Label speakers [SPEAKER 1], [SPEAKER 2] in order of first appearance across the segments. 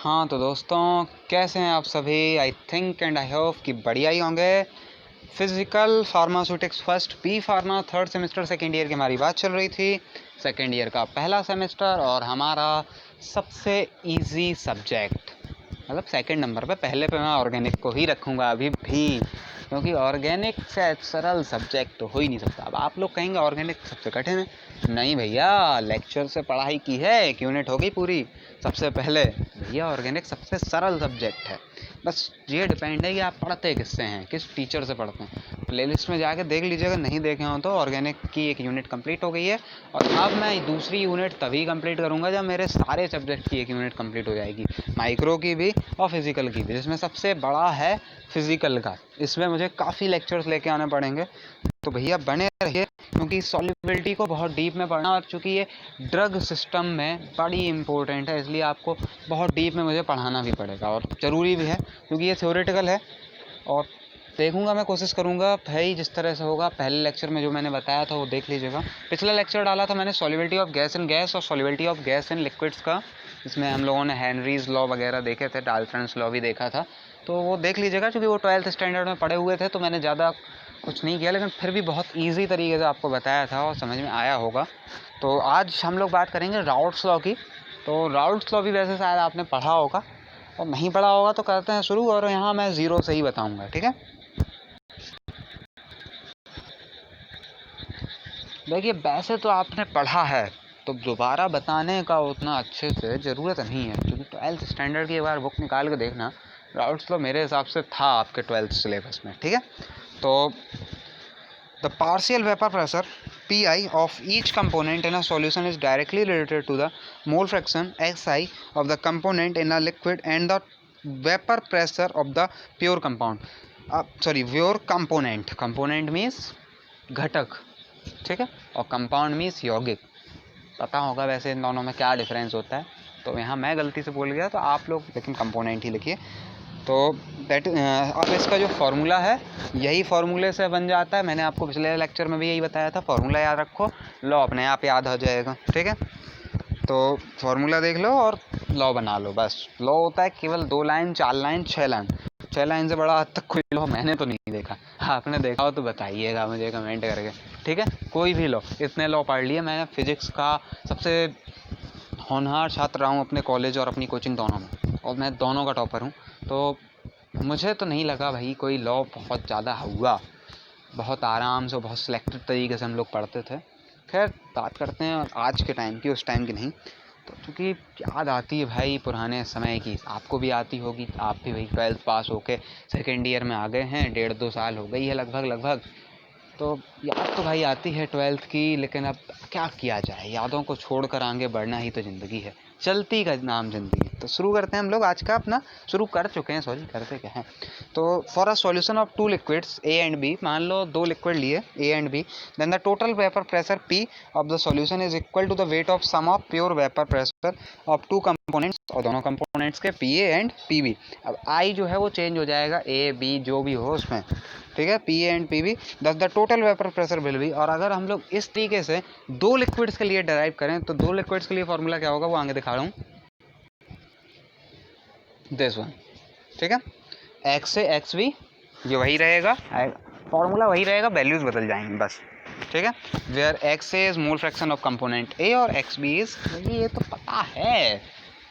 [SPEAKER 1] हाँ तो दोस्तों, कैसे हैं आप सभी। I think and I hope कि बढ़िया ही होंगे। Physical pharmaceutics first B pharma third semester second year की हमारी बात चल रही थी। सेकेंड ईयर का पहला सेमेस्टर और हमारा सबसे इजी सब्जेक्ट, मतलब सेकंड नंबर पे। पहले पे मैं ऑर्गेनिक को ही रखूँगा अभी भी, क्योंकि ऑर्गेनिक से सरल सब्जेक्ट तो हो ही नहीं सकता। अब आप लोग कहेंगे ऑर्गेनिक सबसे कठिन है। नहीं भैया, लेक्चर से पढ़ाई की है, एक यूनिट हो गई पूरी। सबसे पहले भैया ऑर्गेनिक सबसे सरल सब्जेक्ट है। बस ये डिपेंड है कि आप पढ़ते किससे हैं, किस टीचर से पढ़ते हैं। प्लेलिस्ट में जाके देख लीजिएगा, नहीं देखे हो तो। ऑर्गेनिक की एक यूनिट कंप्लीट हो गई है और अब मैं दूसरी यूनिट तभी कंप्लीट करूँगा जब मेरे सारे सब्जेक्ट की एक यूनिट कंप्लीट हो जाएगी, माइक्रो की भी और फिज़िकल की भी, जिसमें सबसे बड़ा है फिज़िकल का। इसमें मुझे काफ़ी लेक्चर्स लेके आने पड़ेंगे, तो भैया बने रहिए, क्योंकि सॉल्युबिलिटी को बहुत डीप में पढ़ना, और चूँकि ये ड्रग सिस्टम में बड़ी इंपॉर्टेंट है, इसलिए आपको बहुत डीप में मुझे पढ़ाना भी पड़ेगा और ज़रूरी भी है, क्योंकि ये थ्योरेटिकल है। और देखूंगा, मैं कोशिश करूंगा भाई जिस तरह से होगा। पहले लेक्चर में जो मैंने बताया था वो देख लीजिएगा। पिछला लेक्चर डाला था मैंने solubility of gas in gas और solubility of gas in liquids का, इसमें हम लोगों ने हेनरीज लॉ वगैरह देखे थे, डाल्टन्स लॉ भी देखा था, तो वो देख लीजिएगा। क्योंकि वो 12th स्टैंडर्ड में पढ़े हुए थे तो मैंने ज़्यादा कुछ नहीं किया, लेकिन फिर भी बहुत ईजी तरीके से आपको बताया था और समझ में आया होगा। तो आज हम लोग बात करेंगे राउट्स लॉ की। तो राउट्स लॉ भी वैसे शायद आपने पढ़ा होगा, और नहीं पढ़ा होगा तो करते हैं शुरू। और यहाँ मैं ज़ीरो से ही बताऊँगा, ठीक है। देखिए, वैसे तो आपने पढ़ा है तो दोबारा बताने का उतना अच्छे से ज़रूरत नहीं है, क्योंकि 12th स्टैंडर्ड की एक बार बुक निकाल के देखना। राउट्स लॉ मेरे हिसाब से था आपके 12th सिलेबस में, ठीक है। तो the partial vapour pressure PI of each component in a solution is directly related to the mole fraction XI of the component in a liquid and the vapor pressure of the pure compound. Pure component. Component means घटक, ठीक है, और compound means यौगिक। पता होगा वैसे इन दोनों में क्या डिफरेंस होता है, तो यहाँ मैं गलती से बोल गया तो आप लोग लेकिन कंपोनेंट ही लिखिए। तो दैट अब इसका जो फार्मूला है यही फार्मूले से बन जाता है। मैंने आपको पिछले लेक्चर में भी यही बताया था, फार्मूला याद रखो, लॉ अपने आप याद हो जाएगा, ठीक है। तो फार्मूला देख लो और लॉ बना लो, बस। लॉ होता है केवल 2 लाइन 4 लाइन 6 लाइन। 6 लाइन से बड़ा आज तक कोई लॉ मैंने तो नहीं देखा। आपने देखा हो तो बताइएगा मुझे कमेंट करके, ठीक है। कोई भी लॉ, इतने लॉ पढ़ लिए मैंने। फिजिक्स का सबसे होनहार छात्र रहा हूँ अपने कॉलेज और अपनी कोचिंग दोनों में, और मैं दोनों का टॉपर हूँ। तो मुझे तो नहीं लगा भाई कोई लॉ बहुत ज़्यादा हुआ। बहुत आराम से, बहुत सिलेक्टेड तरीके से हम लोग पढ़ते थे। खैर, बात करते हैं आज के टाइम की, उस टाइम की नहीं। तो क्योंकि याद आती है भाई पुराने समय की, आपको भी आती होगी। आप भी भाई 12th पास होके सेकेंड ईयर में आ गए हैं, 1.5-2 साल हो गई है लगभग। तो याद तो भाई आती है 12th की, लेकिन अब क्या किया जाए, यादों को छोड़कर आगे बढ़ना ही तो ज़िंदगी है, चलती का नाम ज़िंदगी। तो शुरू करते हैं हम लोग आज का अपना, शुरू कर चुके हैं, सॉरी, करते क्या हैं। तो for a solution of 2 liquids A and B, मान लो 2 लिक्विड लिए A and B, then the total vapour pressure P of the solution is equal to the weight of sum of pure vapour pressure of 2 components, और दोनों components के PA and PB। अब I जो है वो change हो जाएगा, A B जो भी हो उसमें, ठीक है, PA एंड PB, दस the total vapour pressure will B. और अगर हम लोग इस तरीके से 2 लिक्विड्स के लिए डेराइव करें तो 2 लिक्विड्स के लिए फॉर्मूला क्या होगा वो आगे दिखा रहा हूँ, दिस वन, ठीक है। X से XB ये वही रहेगा, फॉर्मूला वही रहेगा, वैल्यूज बदल जाएंगे बस, ठीक है। Where X is mole fraction of component A और XB इज, ये तो पता है,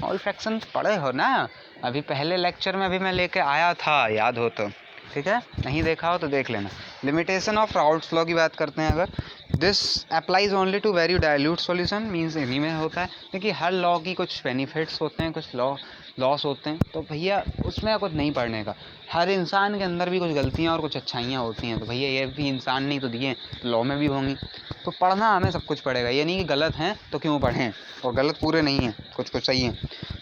[SPEAKER 1] मोल फ्रैक्शन पढ़े हो ना, अभी पहले लेक्चर में भी मैं लेके आया था, याद हो तो, ठीक है। नहीं देखा हो तो देख लेना। लिमिटेशन ऑफ राउट्स लॉ की बात करते हैं अगर, this applies only to very dilute solution, means इन्हीं में होता है, क्योंकि हर लॉ की कुछ बेनिफिट्स होते हैं, कुछ लॉस होते हैं, तो भैया उसमें कुछ नहीं पढ़ने का। हर इंसान के अंदर भी कुछ गलतियाँ और कुछ अच्छाइयाँ होती हैं, तो भैया ये भी इंसान नहीं तो दिए, तो लॉ में भी होंगी। तो पढ़ना हमें सब कुछ पड़ेगा, ये नहीं कि गलत हैं तो क्यों पढ़ें, और गलत पूरे नहीं हैं, कुछ कुछ सही हैं।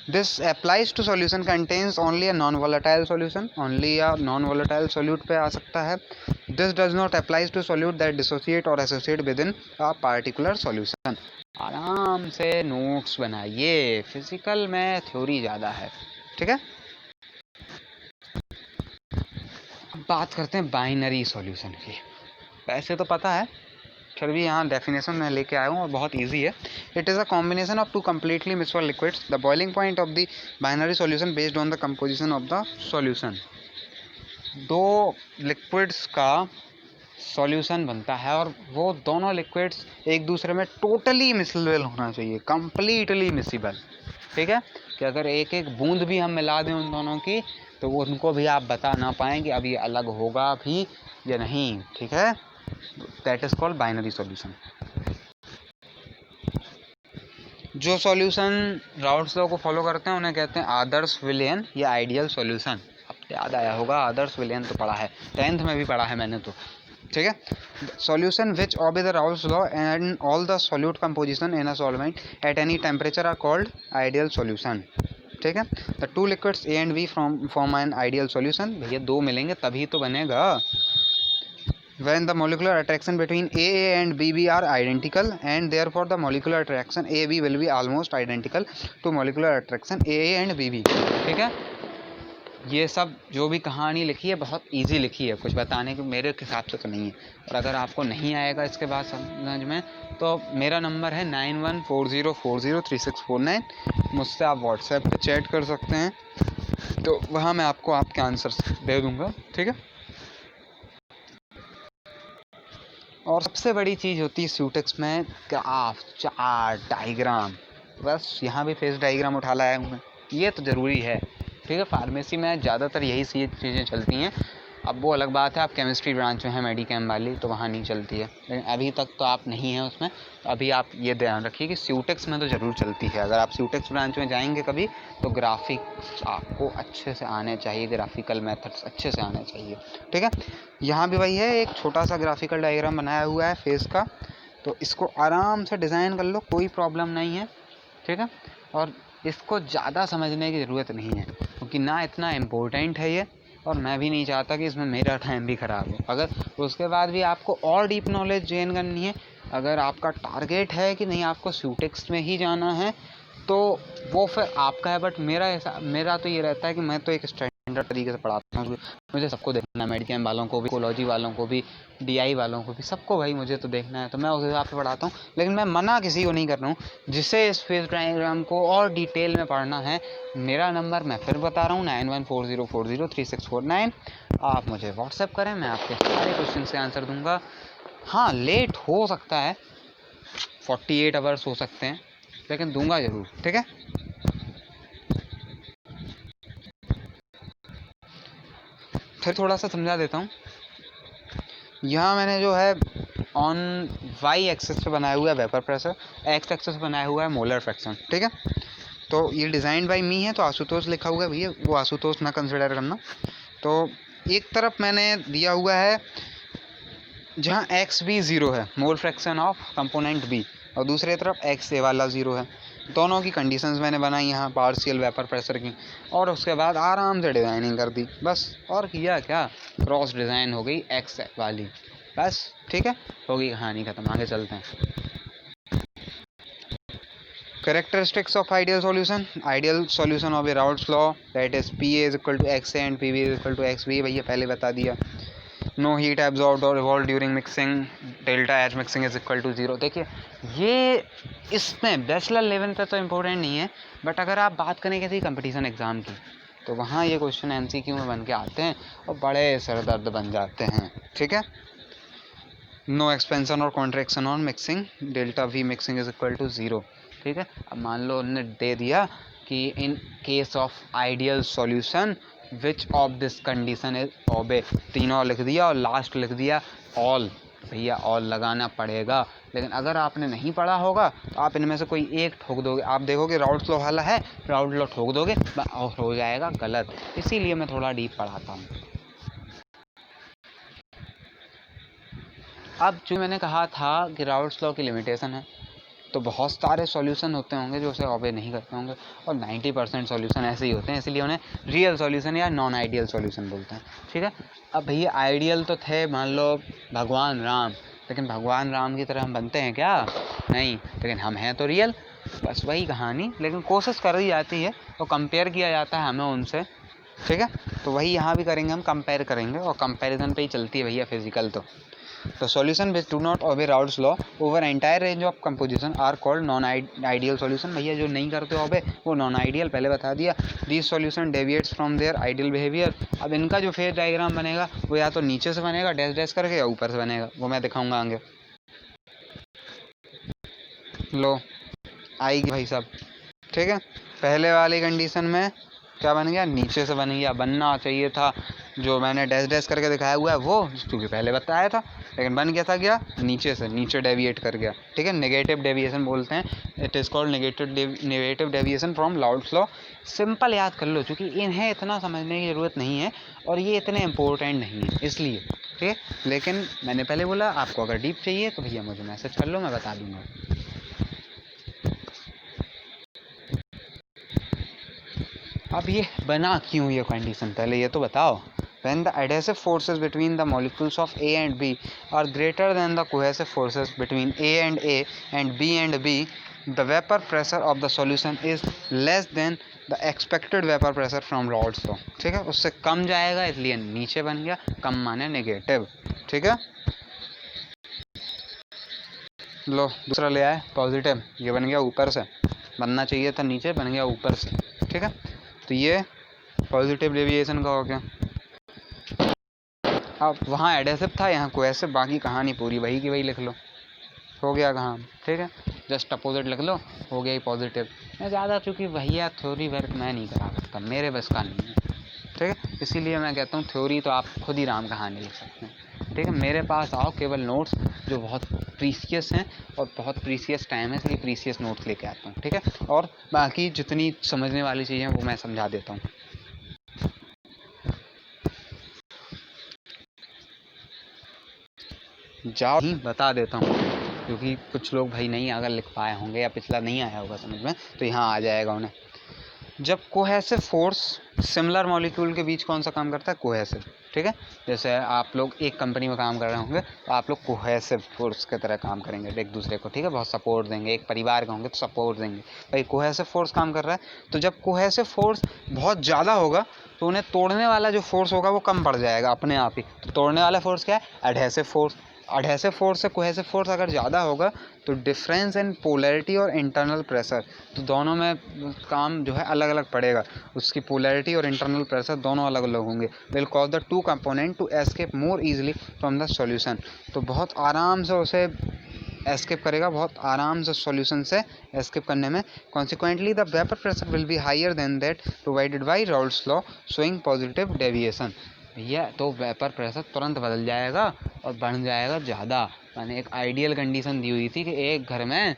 [SPEAKER 1] This applies to solution contains only a non volatile solution, only a non volatile solute पे आ सकता है। This does not applies to solute that dissociate और associate with in a particular solution. आराम से नोट्स बनाइए, फिजिकल में theory ज़्यादा है, ठीक है। अब बात करते हैं बाइनरी सॉल्यूशन की। वैसे तो पता है, फिर भी यहाँ डेफिनेशन मैं लेके आया हूँ और बहुत इजी है। It is a combination of two completely mixed liquids. The boiling point of the binary solution based on the composition of the solution. दो लिक्विड्स का सॉल्यूशन बनता है और वो दोनों लिक्विड्स एक दूसरे में टोटली मिसलेबल होना चाहिए, कंप्लीटली मिसिबल। ठीक है, कि अगर एक एक बूंद भी हम मिला दें उन दोनों की तो वो उनको भी आप बता ना पाएँ कि अब ये अलग होगा भी या नहीं। ठीक है, that is called binary solution. जो सॉल्यूशन राउल्ट्स लॉ को फॉलो करते हैं उन्हें कहते हैं आदर्श विलयन या आइडियल सॉल्यूशन। अब याद आया होगा, आदर्श विलयन तो पढ़ा है, 10th में भी पढ़ा है मैंने तो। ठीक है, solution which obey the Raoult's law and all the solute composition in a solvent at any temperature are called ideal solution. ठीक है, the two liquids A and B form an ideal solution. भैया दो मिलेंगे तभी तो बनेगा। When the molecular attraction between AA and BB are identical and therefore the molecular attraction AB will be almost identical to molecular attraction AA and BB। ठीक है, ये सब जो भी कहानी लिखी है बहुत इजी लिखी है, कुछ बताने के मेरे हिसाब से तो नहीं है। और अगर आपको नहीं आएगा इसके बाद समझ में तो मेरा नंबर है 9140403649। मुझसे आप व्हाट्सएप पे चैट कर सकते हैं, तो वहाँ मैं आपको आपके आंसर्स दे दूँगा। ठीक है, और सबसे बड़ी चीज़ होती है स्यूटेक्स में ग्राफ, चार्ट, डायग्राम। बस यहाँ भी फेस डायग्राम उठा लाया हूँ मैं, ये तो ज़रूरी है। ठीक है, फार्मेसी में ज़्यादातर यही चीज़ें चलती हैं। अब वो अलग बात है आप केमिस्ट्री ब्रांच में हैं मेडिकेम वाली, तो वहाँ नहीं चलती है, लेकिन अभी तक तो आप नहीं हैं उसमें। तो अभी आप ये ध्यान रखिए कि स्यूटेक्स में तो ज़रूर चलती है। अगर आप स्यूटेक्स ब्रांच में जाएंगे कभी तो ग्राफिक्स आपको अच्छे से आने चाहिए, ग्राफिकल मेथड्स अच्छे से आने चाहिए। ठीक है, यहाँ भी वही है, एक छोटा सा ग्राफिकल डायग्राम बनाया हुआ है फेस का, तो इसको आराम से डिज़ाइन कर लो, कोई प्रॉब्लम नहीं है। ठीक है, और इसको ज़्यादा समझने की ज़रूरत नहीं है क्योंकि ना इतना इम्पोर्टेंट है ये, और मैं भी नहीं चाहता कि इसमें मेरा टाइम भी ख़राब हो। अगर उसके बाद भी आपको और डीप नॉलेज गेन करनी है, अगर आपका टारगेट है कि नहीं आपको स्यूटेक्स में ही जाना है तो वो फिर आपका है। बट मेरा तो ये रहता है कि मैं तो एक स्टैंडर्ड तरीके से पढ़ाता हूँ, मुझे सबको देखना है, मेडिकल वालों को भी, कोलॉजी वालों को भी, DI वालों को भी, सबको भाई मुझे तो देखना है, तो मैं उस हिसाब से पढ़ाता हूँ। लेकिन मैं मना किसी को नहीं कर रहा हूँ जिसे इस फेस डायग्राम को और डिटेल में पढ़ना है। मेरा नंबर मैं फिर बता रहा हूँ 9140403649। आप मुझे व्हाट्सएप करें, मैं आपके सारे क्वेश्चन से आंसर दूंगा। हाँ, लेट हो सकता है, 48 आवर्स हो सकते हैं, लेकिन दूंगा ज़रूर। ठीक है, फिर थोड़ा सा समझा देता हूँ। यहाँ मैंने जो है ऑन y एक्सेस पे बनाया हुआ है वेपर प्रेशर, x एक्सेस बनाया हुआ है मोलर फ्रैक्शन। ठीक है, तो ये डिज़ाइन बाय मी है, तो आशुतोष लिखा हुआ है भैया, वो आशुतोष ना कंसिडर करना। तो एक तरफ मैंने दिया हुआ है जहाँ XB 0 है, मोल फ्रैक्शन ऑफ कंपोनेंट B, और दूसरी तरफ XA वाला 0 है। दोनों की कंडीशंस मैंने बनाई यहाँ पार्शियल वेपर प्रेशर की, और उसके बाद आराम से डिज़ाइनिंग कर दी बस। और किया क्या, क्रॉस डिज़ाइन हो गई X वाली, बस। ठीक है, होगी कहानी ख़त्म, आगे चलते हैं। Characteristics of ideal solution of a Raoult's law, that is PA is equal to XA and PB is equal to XB, भैया पहले बता दिया। नो हीट एब्जॉर्ब्ड और evolve during mixing, delta H mixing is equal to 0। देखिए ये इसमें bachelor level पे तो इम्पोर्टेंट नहीं है, बट अगर आप बात करें किसी कंपटीशन एग्ज़ाम की तो वहाँ ये क्वेश्चन MCQ में बन के आते हैं और बड़े सरदर्द बन जाते हैं। ठीक है, नो एक्सपेंशन और contraction on mixing, delta V mixing is equal to 0। ठीक है, अब मान लो उन्होंने दे दिया कि in case of ideal solution which of this condition is obey, तीनों लिख दिया और लास्ट लिख दिया ऑल। भैया ऑल लगाना पड़ेगा, लेकिन अगर आपने नहीं पढ़ा होगा तो आप इनमें से कोई एक ठोक दोगे। आप देखोगे राउल्ट्स लॉ वाला है, राउल्ट्स लॉ ठोक दोगे और हो जाएगा गलत, इसीलिए मैं थोड़ा डीप पढ़ाता हूँ। अब जो मैंने कहा था कि राउल्ट्स लॉ की लिमिटेशन है, तो बहुत सारे सॉल्यूशन होते होंगे जो उसे ऑबे नहीं करते होंगे, और 90% सॉल्यूशन ऐसे ही होते हैं, इसलिए उन्हें रियल सॉल्यूशन या नॉन आइडियल सॉल्यूशन बोलते हैं। ठीक है, अब भैया आइडियल तो थे मान लो भगवान राम, लेकिन भगवान राम की तरह हम बनते हैं क्या, नहीं, लेकिन हम हैं तो रियल, बस वही कहानी। लेकिन कोशिश करी जाती है और कंपेयर किया जाता है हमें उनसे। ठीक है, तो वही यहाँ भी करेंगे, हम कंपेयर करेंगे और कंपैरिजन पे ही चलती है भैया फिजिकल तो। The solution which do not obey Raoult's law over entire range of composition are called non ideal solution. भैया जो नहीं करते ओबे वो नॉन आइडियल, पहले बता दिया। This solution deviates from their ideal behaviour. अब इनका जो फेज डायग्राम बनेगा वो या तो नीचे से बनेगा डैश डैश करके या ऊपर से बनेगा, वो मैं दिखाऊंगा आगे। लो आएगी भाई साहब, ठीक है। पहले वाली कंडीशन में क्या बन गया, नीचे से बन गया। बनना चाहिए था जो मैंने डैश डैश करके दिखाया हुआ है वो, क्योंकि पहले बताया था, लेकिन बन गया था क्या, नीचे से, नीचे डेविएट कर गया, ठीक है। नेगेटिव डेविएशन बोलते हैं, it is called negative deviation from Raoult's law. Simple याद कर लो, क्योंकि इन्हें इतना समझने की ज़रूरत नहीं है और ये इतने इंपॉर्टेंट नहीं है इसलिए, ठीक है। लेकिन मैंने पहले बोला आपको अगर डीप चाहिए तो भैया मुझे मैसेज कर लो, मैं बता दूँगा। अब ये बना क्यों ये कंडीशन, पहले ये तो बताओ। When the adhesive forces between the molecules of A and B are greater than the cohesive forces between A and B and B, the vapor pressure of the solution is less than the expected vapor pressure from Raoult's law, ठीक है। उससे कम जाएगा इसलिए नीचे बन गया, कम माने negative, ठीक है। लो दूसरा ले आए पॉजिटिव, ये बन गया ऊपर से, बनना चाहिए था नीचे, बन गया ऊपर से, ठीक है। तो ये पॉजिटिव डेविएशन का हो गया। अब वहाँ एडेसिव था, यहाँ कोहेसिव, बाकी कहानी पूरी वही की वही लिख लो, हो गया कहाँ, ठीक है। जस्ट अपोजिट लिख लो, हो गया ही पॉजिटिव। मैं ज़्यादा चूँकि भैया थ्योरी वर्क मैं नहीं करा सकता, मेरे बस का नहीं है, ठीक है। इसीलिए मैं कहता हूँ थ्योरी तो आप खुद ही राम कहानी लिख सकते हैं, ठीक है। मेरे पास आओ, केवल नोट्स जो बहुत प्रीसियस हैं और बहुत प्रीसियस टाइम है इसलिए प्रीसियस नोट्स लेके आता हूँ, ठीक है। और बाकी जितनी समझने वाली चीज़ें वो मैं समझा देता हूँ। जाओ ही बता देता हूँ, क्योंकि कुछ लोग भाई नहीं अगर लिख पाए होंगे या पिछला नहीं आया होगा समझ में, तो यहाँ आ जाएगा उन्हें। जब कोहेसिव फोर्स सिमिलर मॉलिक्यूल के बीच कौन सा काम करता है, कोहेसिव, ठीक है। जैसे आप लोग एक कंपनी में काम कर रहे होंगे तो आप लोग कोहेसिव फोर्स की तरह काम करेंगे एक दूसरे को, ठीक है, बहुत सपोर्ट देंगे। एक परिवार के होंगे तो सपोर्ट देंगे, भाई कोहेसिव फोर्स काम कर रहा है। तो जब कोहेसिव फोर्स बहुत ज़्यादा होगा तो उन्हें तोड़ने वाला जो फोर्स होगा वो कम पड़ जाएगा अपने आप ही। तो तोड़ने वाला फोर्स क्या है, एडहेसिव फोर्स। एडहेसिव फोर्स से कोहेसिव फोर्स अगर ज़्यादा होगा तो डिफरेंस इन पोलैरिटी और इंटरनल प्रेशर, तो दोनों में काम जो है अलग अलग पड़ेगा, उसकी पोलैरिटी और इंटरनल प्रेशर दोनों अलग अलग होंगे। Will cause the two component to escape more easily from the solution, तो बहुत आराम से उसे एस्केप करेगा, बहुत आराम से सॉल्यूशन से एस्केप करने में। Consequently the vapour pressure will be higher than that provided by Raoult's law showing positive deviation. भैया तो वेपर प्रेशर तुरंत बदल जाएगा और बढ़ जाएगा ज़्यादा। मैंने एक आइडियल कंडीशन दी हुई थी कि एक घर में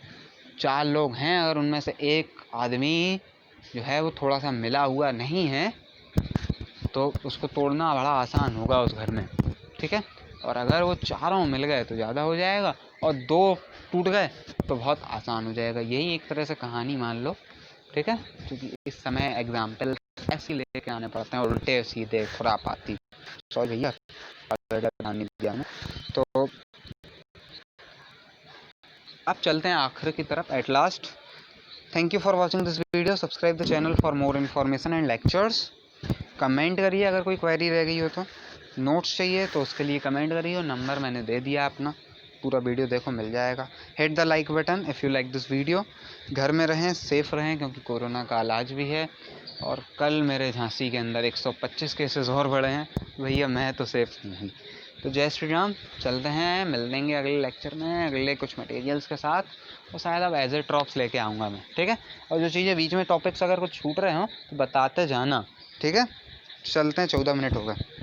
[SPEAKER 1] 4 लोग हैं, अगर उनमें से एक आदमी जो है वो थोड़ा सा मिला हुआ नहीं है तो उसको तोड़ना बड़ा आसान होगा उस घर में, ठीक है। और अगर वो चारों मिल गए तो ज़्यादा हो जाएगा और 2 टूट गए तो बहुत आसान हो जाएगा। यही एक तरह से कहानी मान लो, ठीक है। क्योंकि इस समय एग्जाम्पल ऐसे लेके आने पड़ते हैं उल्टे सीधे खुरापाती, सॉरी भैया कहानी दिया ना। तो अब चलते हैं आखिर की तरफ, at last. Thank you for watching this video, subscribe the channel for more information and lectures. Comment करिए अगर कोई क्वेरी रह गई हो तो, नोट्स चाहिए तो उसके लिए कमेंट करिए, नंबर मैंने दे दिया अपना, पूरा वीडियो देखो मिल जाएगा। Hit the like button if you like this video. घर में रहें, सेफ़ रहें, क्योंकि कोरोना का इलाज भी है। और कल मेरे झांसी के अंदर 125 केसेस और बढ़े हैं, भैया मैं तो सेफ नहीं। तो जय श्री राम, चलते हैं, मिल लेंगे अगले लेक्चर में अगले कुछ मटेरियल्स के साथ, और शायद अब एज ए ड्रॉप्स लेके आऊँगा मैं, ठीक है। और जो चीज़ें बीच में टॉपिक्स अगर कुछ छूट रहे हों तो बताते जाना, ठीक है। चलते हैं, 14 मिनट हो गए।